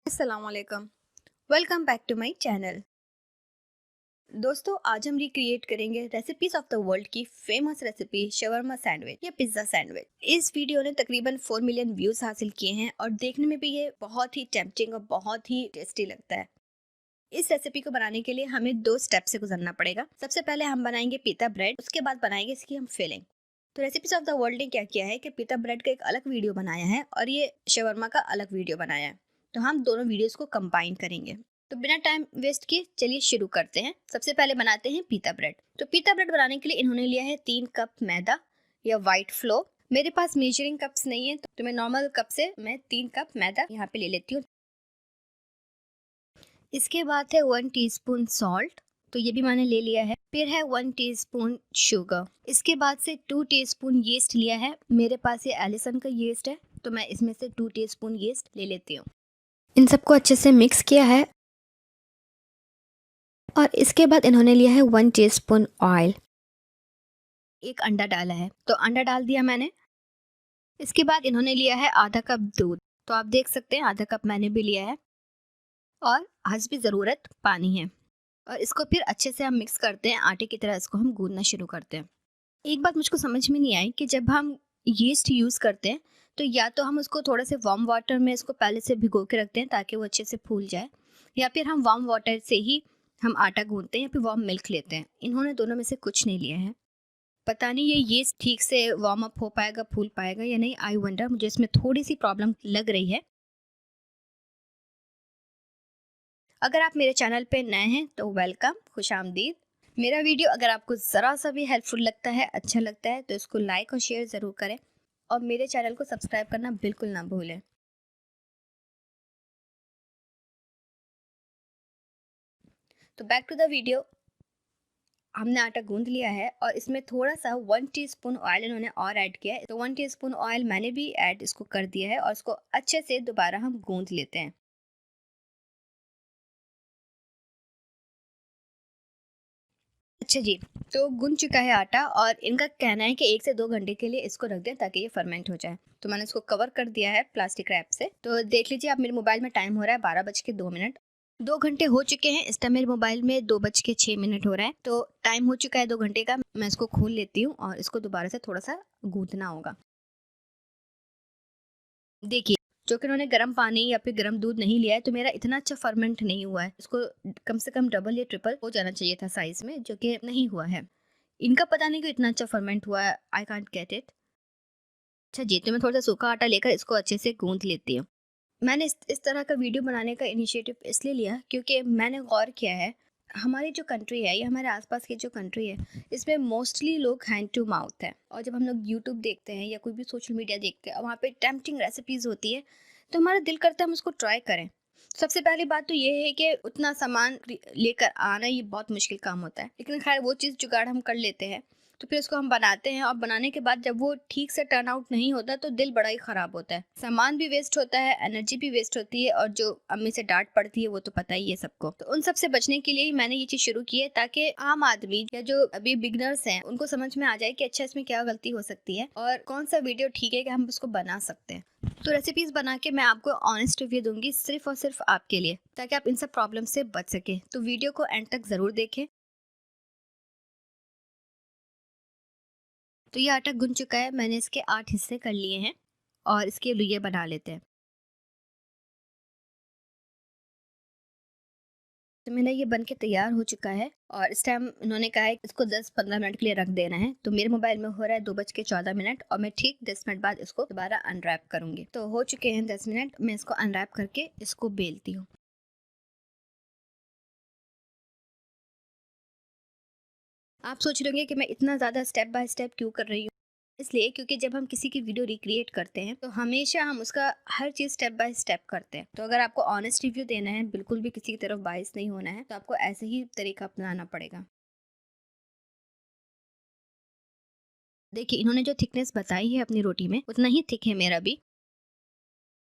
अस्सलामुअलैकुम। Welcome back to my channel. दोस्तों, आज हम रिक्रिएट करेंगे रेसिपीज ऑफ द वर्ल्ड की फेमस रेसिपी शवरमा सैंडविच या पिज्ज़ा सैंडविच। इस वीडियो ने तकरीबन 4 मिलियन व्यूज हासिल किए हैं और देखने में भी ये बहुत ही टेम्पटिंग और बहुत ही टेस्टी लगता है। इस रेसिपी को बनाने के लिए हमें 2 स्टेप से गुजरना पड़ेगा। सबसे पहले हम बनाएंगे पीता ब्रेड, उसके बाद बनाएंगे इसकी हम फिलिंग। तो रेसिपीज ऑफ द वर्ल्ड ने क्या किया है कि पीता ब्रेड का एक अलग वीडियो बनाया है और ये शवरमा का अलग वीडियो बनाया है। तो हम दोनों वीडियोस को कंबाइन करेंगे। तो बिना टाइम वेस्ट किए चलिए शुरू करते हैं। सबसे पहले बनाते हैं पीता ब्रेड। तो पीता ब्रेड बनाने के लिए इन्होंने लिया है 3 कप मैदा या वाइट फ्लोर। मेरे पास मेजरिंग कप्स नहीं है तो मैं नॉर्मल कप से 3 कप मैदा यहाँ पे ले लेती हूँ। इसके बाद है 1 टीस्पून सॉल्ट, तो ये भी मैंने ले लिया है। फिर है 1 टीस्पून शुगर। इसके बाद से 2 टीस्पून यीस्ट लिया है। मेरे पास ये एलिसन का यीस्ट है तो मैं इसमें से 2 टीस्पून यीस्ट ले लेती हूँ। इन सबको अच्छे से मिक्स किया है और इसके बाद इन्होंने लिया है 1 टीस्पून ऑयल। एक अंडा डाला है तो अंडा डाल दिया मैंने। इसके बाद इन्होंने लिया है आधा कप दूध, तो आप देख सकते हैं आधा कप मैंने भी लिया है। और हस्बी ज़रूरत पानी है और इसको फिर अच्छे से हम मिक्स करते हैं। आटे की तरह इसको हम गूंदना शुरू करते हैं। एक बात मुझको समझ में नहीं आई कि जब हम यीस्ट यूज़ करते हैं तो या तो हम उसको थोड़ा से वार्म वाटर में इसको पहले से भिगो के रखते हैं ताकि वो अच्छे से फूल जाए, या फिर हम वार्म वाटर से ही हम आटा गूंदते हैं या फिर वार्म मिल्क लेते हैं। इन्होंने दोनों में से कुछ नहीं लिया है। पता नहीं ये यीस्ट ठीक से वार्म अप हो पाएगा, फूल पाएगा या नहीं। आई वंडर, मुझे इसमें थोड़ी सी प्रॉब्लम लग रही है। अगर आप मेरे चैनल पे नए हैं तो वेलकम, खुशामदीद। मेरा वीडियो अगर आपको ज़रा सा भी हेल्पफुल लगता है, अच्छा लगता है, तो इसको लाइक और शेयर ज़रूर करें और मेरे चैनल को सब्सक्राइब करना बिल्कुल ना भूलें। तो बैक टू द वीडियो। हमने आटा गूंद लिया है और इसमें थोड़ा सा 1 टीस्पून ऑयल इन्होंने और ऐड किया है, तो 1 टीस्पून ऑयल मैंने भी ऐड इसको कर दिया है और इसको अच्छे से दोबारा हम गूंद लेते हैं। अच्छा जी, तो गुन चुका है आटा और इनका कहना है कि 1 से 2 घंटे के लिए इसको रख दें ताकि ये फर्मेंट हो जाए। तो मैंने इसको कवर कर दिया है प्लास्टिक रैप से। तो देख लीजिए आप, मेरे मोबाइल में टाइम हो रहा है 12:02। 2 घंटे हो चुके हैं। इस टाइम मेरे मोबाइल में 2:06 हो रहा है। तो टाइम हो चुका है 2 घंटे का। मैं इसको खोल लेती हूँ और इसको दोबारा से थोड़ा सा गूंथना होगा। देखिए, जो कि उन्होंने गर्म पानी या फिर गर्म दूध नहीं लिया है तो मेरा इतना अच्छा फर्मेंट नहीं हुआ है। इसको कम से कम डबल या ट्रिपल हो जाना चाहिए था साइज में, जो कि नहीं हुआ है। इनका पता नहीं क्यों इतना अच्छा फर्मेंट हुआ है। I can't get it. अच्छा जी, तो मैं थोड़ा सा सूखा आटा लेकर इसको अच्छे से गूंथ लेती हूँ। मैंने इस तरह का वीडियो बनाने का इनिशिएटिव इसलिए लिया क्योंकि मैंने गौर किया है, हमारी जो कंट्री है या हमारे आसपास की जो कंट्री है, इसमें मोस्टली लोग हैंड टू माउथ है। और जब हम लोग यूट्यूब देखते हैं या कोई भी सोशल मीडिया देखते हैं और वहाँ पे टेम्पटिंग रेसिपीज़ होती है तो हमारा दिल करता है हम उसको ट्राई करें। सबसे पहली बात तो ये है कि उतना सामान लेकर आना ये बहुत मुश्किल काम होता है, लेकिन खैर वो चीज़ जुगाड़ हम कर लेते हैं। तो फिर उसको हम बनाते हैं और बनाने के बाद जब वो ठीक से टर्न आउट नहीं होता तो दिल बड़ा ही ख़राब होता है। सामान भी वेस्ट होता है, एनर्जी भी वेस्ट होती है और जो अम्मी से डांट पड़ती है वो तो पता ही है सबको। तो उन सब से बचने के लिए ही मैंने ये चीज़ शुरू की है ताकि आम आदमी या जो अभी बिगनर्स हैं उनको समझ में आ जाए कि अच्छा इसमें क्या गलती हो सकती है और कौन सा वीडियो ठीक है कि हम उसको बना सकते हैं। तो रेसिपीज़ बना के मैं आपको ऑनेस्ट रिव्यू दूंगी सिर्फ और सिर्फ आपके लिए, ताकि आप इन सब प्रॉब्लम से बच सके। तो वीडियो को एंड तक ज़रूर देखें। तो ये आटा गुन चुका है, मैंने इसके 8 हिस्से कर लिए हैं और इसके लिए बना लेते हैं। तो मेरा ये बन के तैयार हो चुका है और इस टाइम इन्होंने कहा है इसको 10-15 मिनट के लिए रख देना है। तो मेरे मोबाइल में हो रहा है 2:14 और मैं ठीक 10 मिनट बाद इसको दोबारा अनरैप करूंगी। तो हो चुके हैं 10 मिनट। मैं इसको अनरैप करके इसको बेलती हूँ। आप सोच रहे होंगे कि मैं इतना ज़्यादा स्टेप बाय स्टेप क्यों कर रही हूँ। इसलिए क्योंकि जब हम किसी की वीडियो रिक्रिएट करते हैं तो हमेशा हम उसका हर चीज़ स्टेप बाय स्टेप करते हैं। तो अगर आपको ऑनेस्ट रिव्यू देना है, बिल्कुल भी किसी की तरफ बायस नहीं होना है, तो आपको ऐसे ही तरीका अपनाना पड़ेगा। देखिए, इन्होंने जो थिकनेस बताई है अपनी रोटी में उतना ही थिक है मेरा भी।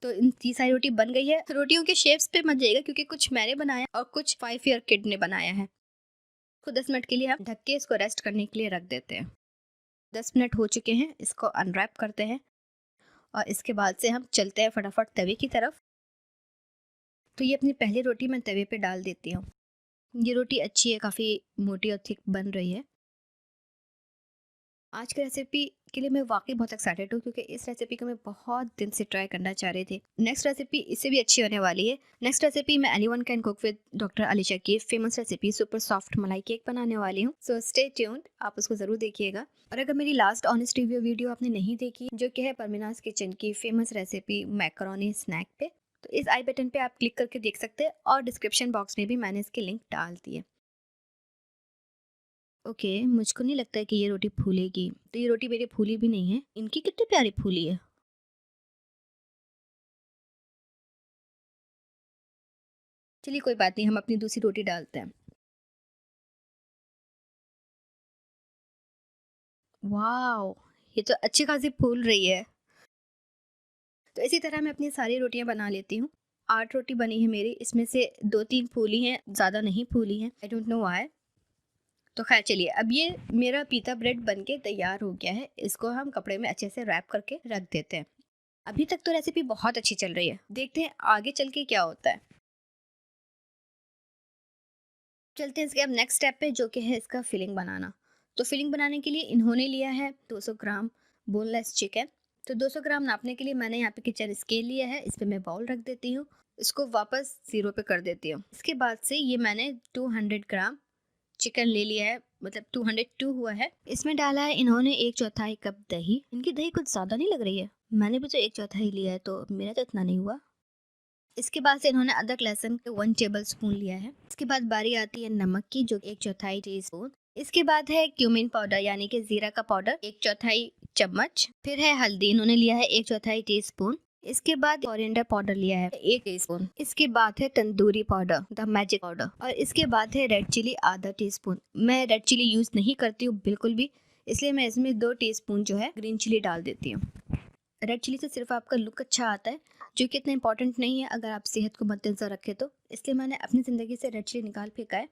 तो इतनी सारी रोटी बन गई है। रोटियों के शेप्स पे मत जाइएगा क्योंकि कुछ मैंने बनाया और कुछ 5 ईयर किड ने बनाया है। तो 10 मिनट के लिए हम ढक के इसको रेस्ट करने के लिए रख देते हैं। 10 मिनट हो चुके हैं, इसको अनरैप करते हैं और इसके बाद से हम चलते हैं फटाफट तवे की तरफ। तो ये अपनी पहली रोटी मैं तवे पे डाल देती हूँ। ये रोटी अच्छी है, काफ़ी मोटी और थिक बन रही है। आज की रेसिपी के लिए मैं वाक़ई बहुत एक्साइटेड हूँ, क्योंकि इस रेसिपी को मैं बहुत दिन से ट्राई करना चाह रही थी। नेक्स्ट रेसिपी इससे भी अच्छी होने वाली है। नेक्स्ट रेसिपी मैं anyone can cook with doctor Alisha की फेमस रेसिपी सुपर सॉफ्ट मलाई केक बनाने वाली हूँ। सो स्टे ट्यून्ड, आप उसको ज़रूर देखिएगा। और अगर मेरी लास्ट ऑनेस्ट रिव्यू वीडियो आपने नहीं देखी, जो कि है परमीनास किचन की फेमस रेसिपी मैकरोनी स्नैक पे, तो इस आई बटन पे आप क्लिक करके देख सकते हैं, और डिस्क्रिप्शन बॉक्स में भी मैंने इसकी लिंक डाल दी है। ओके, मुझको नहीं लगता है कि ये रोटी फूलेगी। तो ये रोटी मेरी फूली भी नहीं है। इनकी कितनी प्यारी फूली है। चलिए कोई बात नहीं, हम अपनी दूसरी रोटी डालते हैं। वाओ! ये तो अच्छी खासी फूल रही है। तो इसी तरह मैं अपनी सारी रोटियां बना लेती हूँ। 8 रोटी बनी है मेरी, इसमें से 2-3 फूली हैं, ज़्यादा नहीं फूली हैं। I don't know why. तो खैर चलिए, अब ये मेरा पीता ब्रेड बनके तैयार हो गया है। इसको हम कपड़े में अच्छे से रैप करके रख देते हैं। अभी तक तो रेसिपी बहुत अच्छी चल रही है। देखते हैं आगे चल के क्या होता है। चलते हैं इसके अब नेक्स्ट स्टेप पे, जो कि है इसका फिलिंग बनाना। तो फिलिंग बनाने के लिए इन्होंने लिया है 200 ग्राम बोनलेस चिकन। तो 200 ग्राम नापने के लिए मैंने यहाँ पे किचन स्केल लिया है। इस पे मैं बाउल रख देती हूँ, इसको वापस 0 पे कर देती हूँ। इसके बाद से ये मैंने 200 ग्राम चिकन ले लिया है, मतलब 202 हुआ है। इसमें डाला है इन्होंने 1/4 कप दही। इनकी दही कुछ ज़्यादा नहीं लग रही है। मैंने भी तो 1/4 लिया है, तो मेरा तो इतना नहीं हुआ। इसके बाद से इन्होंने अदरक लहसुन 1 टेबल स्पून लिया है। इसके बाद बारी आती है नमक की, जो 1/4 टीस्पून। इसके बाद है क्यूमिन पाउडर, यानी कि जीरा का पाउडर 1/4 चम्मच। फिर है हल्दी, इन्होंने लिया है 1/4 टीस्पून। इसके बाद कोरिएंडर पाउडर लिया है 1 टीस्पून। इसके बाद है tandoori powder, the magic powder. और इसके बाद है रेड चिली आधा टीस्पून। मैं रेड चिली यूज नहीं करती हूँ बिल्कुल भी, इसलिए मैं इसमें 2 टीस्पून जो है ग्रीन चिली डाल देती हूँ। रेड चिली से सिर्फ आपका लुक अच्छा आता है, जो कि इतना इंपॉर्टेंट नहीं है अगर आप सेहत को मद्देनजर रखें तो। इसलिए मैंने अपनी ज़िंदगी से रेड चिली निकाल फेंका है।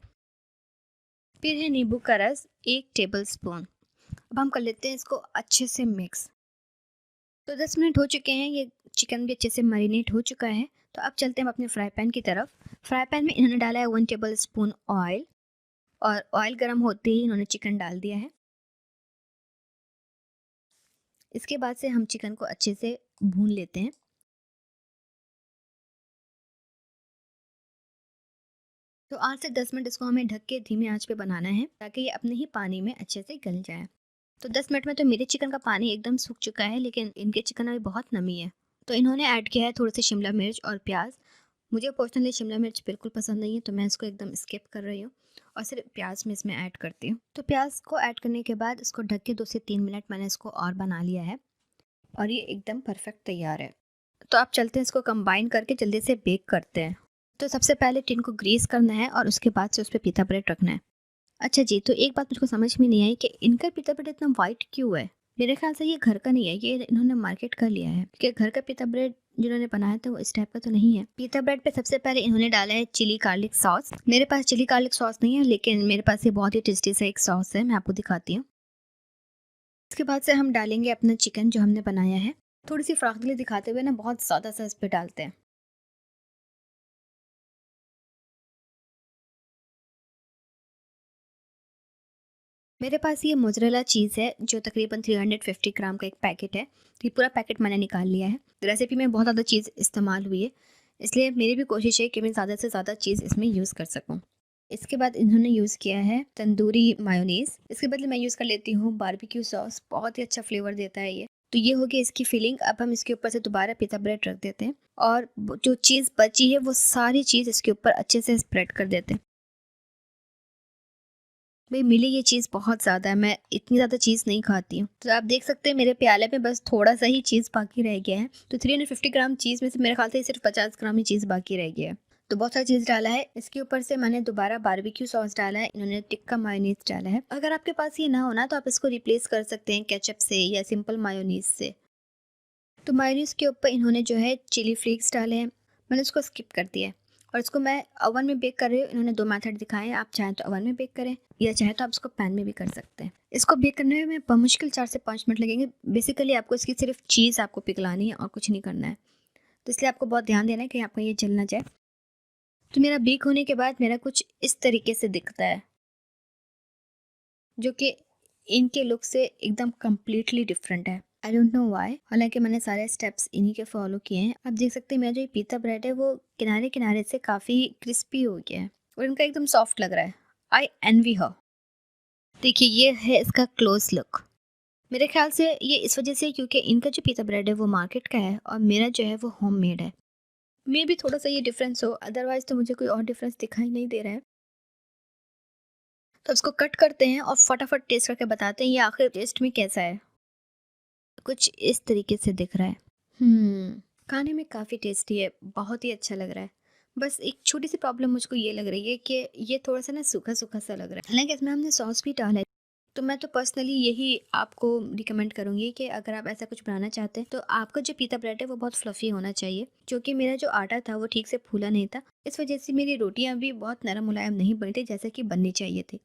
फिर है नींबू का रस 1 टेबल स्पून। अब हम कर लेते हैं इसको अच्छे से मिक्स। तो 10 मिनट हो चुके हैं, ये चिकन भी अच्छे से मैरिनेट हो चुका है। तो अब चलते हैं हम अपने फ्राई पैन की तरफ। फ्राई पैन में इन्होंने डाला है 1 टेबल स्पून ऑयल, और ऑयल गर्म होते ही इन्होंने चिकन डाल दिया है। इसके बाद से हम चिकन को अच्छे से भून लेते हैं। तो 8 से 10 मिनट इसको हमें ढक के धीमी आंच पे बनाना है, ताकि ये अपने ही पानी में अच्छे से गल जाए। तो 10 मिनट में तो मेरे चिकन का पानी एकदम सूख चुका है, लेकिन इनके चिकन में बहुत नमी है। तो इन्होंने ऐड किया है थोड़ी सी शिमला मिर्च और प्याज। मुझे पर्सनली शिमला मिर्च बिल्कुल पसंद नहीं है, तो मैं इसको एकदम स्किप कर रही हूँ और सिर्फ प्याज में इसमें ऐड करती हूँ। तो प्याज को ऐड करने के बाद इसको ढक के 2 से 3 मिनट मैंने इसको और बना लिया है, और ये एकदम परफेक्ट तैयार है। तो आप चलते हैं इसको कंबाइन करके जल्दी से बेक करते हैं। तो सबसे पहले टिन को ग्रीस करना है, और उसके बाद से उस पर पीता ब्रेड रखना है। अच्छा जी, तो एक बात मुझको समझ में नहीं आई कि इनका पीता ब्रेड इतना वाइट क्यों है। मेरे ख्याल से ये घर का नहीं है, ये इन्होंने मार्केट का लिया है, क्योंकि घर का पीता ब्रेड जिन्होंने बनाया था वो इस टाइप का तो नहीं है। पीता ब्रेड पे सबसे पहले इन्होंने डाला है चिली गार्लिक सॉस। मेरे पास चिली गार्लिक सॉस नहीं है, लेकिन मेरे पास ये बहुत ही टेस्टी सा एक सॉस है, मैं आपको दिखाती हूँ। इसके बाद से हम डालेंगे अपना चिकन जो हमने बनाया है। थोड़ी सी फ्रागली दिखाते हुए ना, बहुत ज़्यादा सा इस पर डालते हैं। मेरे पास ये मोज़रेला चीज़ है, जो तकरीबन 350 ग्राम का एक पैकेट है। तो ये पूरा पैकेट मैंने निकाल लिया है। रेसिपी में बहुत ज़्यादा चीज़ इस्तेमाल हुई है, इसलिए मेरी भी कोशिश है कि मैं ज़्यादा से ज़्यादा चीज़ इसमें यूज़ कर सकूँ। इसके बाद इन्होंने यूज़ किया है तंदूरी मायोनीज़। इसके बदले मैं यूज़ कर लेती हूँ बारबेक्यू सॉस, बहुत ही अच्छा फ्लेवर देता है ये। तो ये हो गई इसकी फिलिंग। अब हम इसके ऊपर से दोबारा पिज़्ज़ा ब्रेड रख देते हैं, और जो चीज़ बची है वो सारी चीज़ इसके ऊपर अच्छे से स्प्रेड कर देते हैं। भई मिली ये चीज़ बहुत ज़्यादा है, मैं इतनी ज़्यादा चीज़ नहीं खाती हूँ। तो आप देख सकते हैं मेरे प्याले में बस थोड़ा-सा ही चीज़ बाकी रह गया है। तो 350 ग्राम चीज़ में से मेरे ख़्याल से सिर्फ़ 50 ग्राम ही चीज़ बाकी रह गया है। तो बहुत सारी चीज़ डाला है। इसके ऊपर से मैंने दोबारा बारबेक्यू सॉस डाला है, इन्होंने टिक्का मायोनीज़ डाला है। अगर आपके पास ये ना हो ना, तो आप इसको रिप्लेस कर सकते हैं केचअप से या सिंपल मायोनीज़ से। तो मायोनीज़ के ऊपर इन्होंने जो है चिली फ्लेक्स डाले हैं, मैंने उसको स्किप कर दिया है। और इसको मैं ओवन में बेक कर रही हूँ। इन्होंने 2 मेथड दिखाए हैं, आप चाहें तो ओवन में बेक करें, या चाहे तो आप इसको पैन में भी कर सकते हैं। इसको बेक करने में बमुश्किल 4 से 5 मिनट लगेंगे। बेसिकली आपको इसकी सिर्फ चीज़ आपको पिघलानी है और कुछ नहीं करना है। तो इसलिए आपको बहुत ध्यान देना है कि आपका ये जल ना जाए। तो मेरा बेक होने के बाद मेरा कुछ इस तरीके से दिखता है, जो कि इनके लुक से एकदम कम्प्लीटली डिफरेंट है। आई डोंट नो वाई, हालांकि मैंने सारे स्टेप्स इन्हीं के फॉलो किए हैं। आप देख सकते हैं मेरा जो ये पीता ब्रेड है वो किनारे किनारे से काफ़ी क्रिस्पी हो गया है और इनका एकदम सॉफ्ट लग रहा है। आई एनवी हर। देखिए ये है इसका क्लोज लुक। मेरे ख्याल से ये इस वजह से क्योंकि इनका जो पीता ब्रेड है वो मार्केट का है और मेरा जो है वो होम मेड है। मे भी थोड़ा सा ये डिफरेंस हो, अदरवाइज तो मुझे कोई और डिफरेंस दिखाई नहीं दे रहा है। तो इसको कट करते हैं और फटाफट टेस्ट करके बताते हैं ये आखिर टेस्ट में कैसा है। कुछ इस तरीके से दिख रहा है। खाने में काफ़ी टेस्टी है, बहुत ही अच्छा लग रहा है। बस एक छोटी सी प्रॉब्लम मुझको ये लग रही है कि ये थोड़ा सा ना सूखा सूखा सा लग रहा है, हालांकि इसमें हमने सॉस भी डाला है। तो मैं तो पर्सनली यही आपको रिकमेंड करूंगी कि अगर आप ऐसा कुछ बनाना चाहते हैं तो आपका जो पीता ब्रेड है वो बहुत फ्लफ़ी होना चाहिए, क्योंकि मेरा जो आटा था वो ठीक से फूला नहीं था। इस वजह से मेरी रोटियां भी बहुत नरम मुलायम नहीं बनी थी जैसे कि बननी चाहिए थी।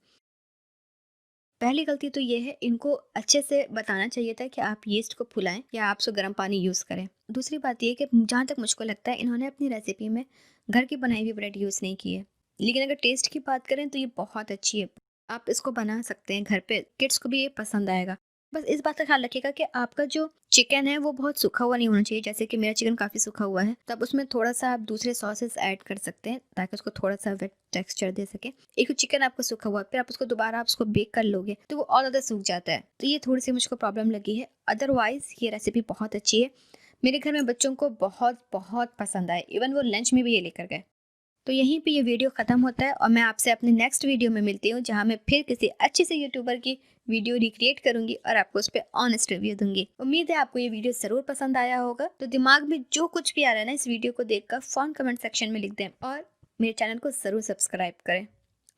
पहली गलती तो ये है, इनको अच्छे से बताना चाहिए था कि आप यीस्ट को फुलाएं या आप सो गर्म पानी यूज़ करें। दूसरी बात ये कि जहाँ तक मुझको लगता है इन्होंने अपनी रेसिपी में घर की बनाई हुई ब्रेड यूज़ नहीं की है, लेकिन अगर टेस्ट की बात करें तो ये बहुत अच्छी है। आप इसको बना सकते हैं घर पे, किड्स को भी ये पसंद आएगा। बस इस बात का ख्याल रखिएगा कि आपका जो चिकन है वो बहुत सूखा हुआ नहीं होना चाहिए, जैसे कि मेरा चिकन काफ़ी सूखा हुआ है, तब उसमें थोड़ा सा आप दूसरे सॉसेस ऐड कर सकते हैं ताकि उसको थोड़ा सा वेट टेक्सचर दे सके। एक तो चिकन आपका सूखा हुआ है, फिर आप उसको दोबारा आप उसको बेक कर लोगे तो वो और ज़्यादा सूख जाता है, तो ये थोड़ी सी मुझको प्रॉब्लम लगी है। अदरवाइज़ ये रेसिपी बहुत अच्छी है, मेरे घर में बच्चों को बहुत बहुत पसंद आए, इवन वो लंच में भी ये लेकर गए। तो यहीं पे ये वीडियो ख़त्म होता है और मैं आपसे अपने नेक्स्ट वीडियो में मिलती हूँ, जहाँ मैं फिर किसी अच्छे से यूट्यूबर की वीडियो रिक्रिएट करूँगी और आपको उस पर ऑनेस्ट रिव्यू दूंगी। उम्मीद है आपको ये वीडियो ज़रूर पसंद आया होगा। तो दिमाग में जो कुछ भी आ रहा है ना इस वीडियो को देखकर फ़ौरन कमेंट सेक्शन में लिख दें और मेरे चैनल को ज़रूर सब्सक्राइब करें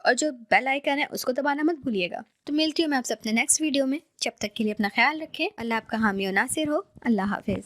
और जो बेल आइकन है उसको दबाना मत भूलिएगा। तो मिलती हूँ मैं आपसे अपने नेक्स्ट वीडियो में। जब तक के लिए अपना ख्याल रखें। अल्लाह आपका हामी और नासिर हो। अल्लाह हाफिज़।